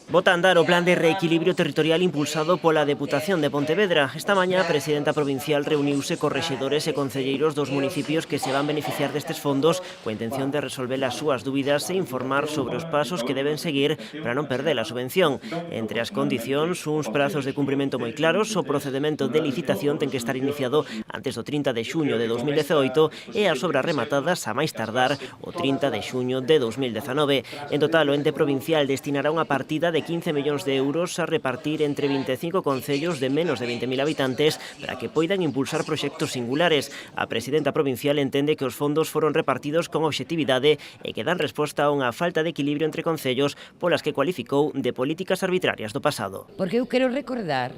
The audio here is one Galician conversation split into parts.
Bota a andar o plan de reequilibrio territorial impulsado pola Deputación de Pontevedra. Esta mañá a presidenta provincial reuniuse cos rexedores e concelleiros dos municipios que se van beneficiar destes fondos coa intención de resolver as súas dúbidas e informar sobre os pasos que deben seguir para non perder a subvención. Entre as condicións, uns prazos de cumprimento moi claros, o procedemento de licitación ten que estar iniciado antes do 30 de xuño de 2018 e as obras rematadas a máis tardar o 30 de xuño de 2019. En total, o ente provincial destinará unha partida de 15 millóns de euros a repartir entre 25 concellos de menos de 20.000 habitantes para que poidan impulsar proxectos singulares. A presidenta provincial entende que os fondos foron repartidos con obxectividade e que dan resposta a unha falta de equilibrio entre concellos polas que cualificou de políticas arbitrarias do pasado. Porque eu quero recordar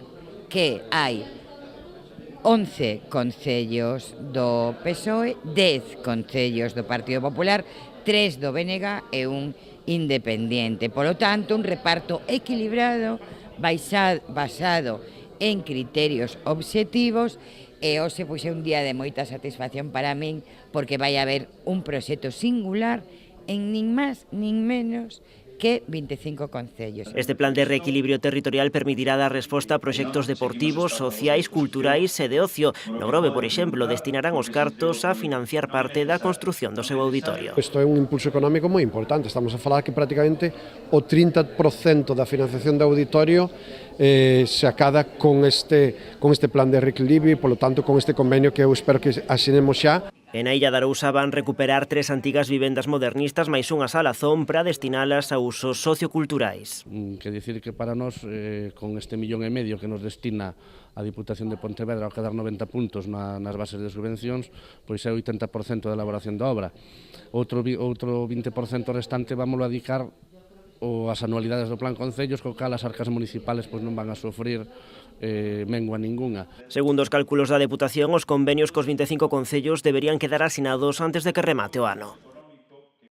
que hai 11 concellos do PSOE, 10 concellos do Partido Popular, 3 do BNG e un independiente. Por lo tanto, un reparto equilibrado basado en criterios obxectivos e hoxe é un día de moita satisfacción para min porque vai haber un proxecto singular en nin máis nin menos que 25 concellos. Este plan de reequilibrio territorial permitirá dar resposta a proxectos deportivos, sociais, culturais e de ocio. No Grove, por exemplo, destinarán os cartos a financiar parte da construción do seu auditorio. Isto é un impulso económico moi importante. Estamos a falar que prácticamente o 30% da financiación do auditorio se acada con este plan de reequilibrio e, polo tanto, con este convenio que eu espero que asinemos xa. En a Illa de Arousa van recuperar 3 antigas vivendas modernistas máis unha salazón para destinalas a usos socioculturais. Que dicir que para nós, con este 1,5 millón que nos destina a Diputación de Pontevedra ao quedar 90 puntos nas bases de subvencións, pois é o 80% da elaboración da obra. Outro 20% restante vámoslo a dedicar as anualidades do Plan Concellos, co cal as arcas municipales non van a sofrir mengua ningunha. Segundo os cálculos da Deputación, os convenios cos 25 concellos deberían quedar asinados antes de que remate o ano.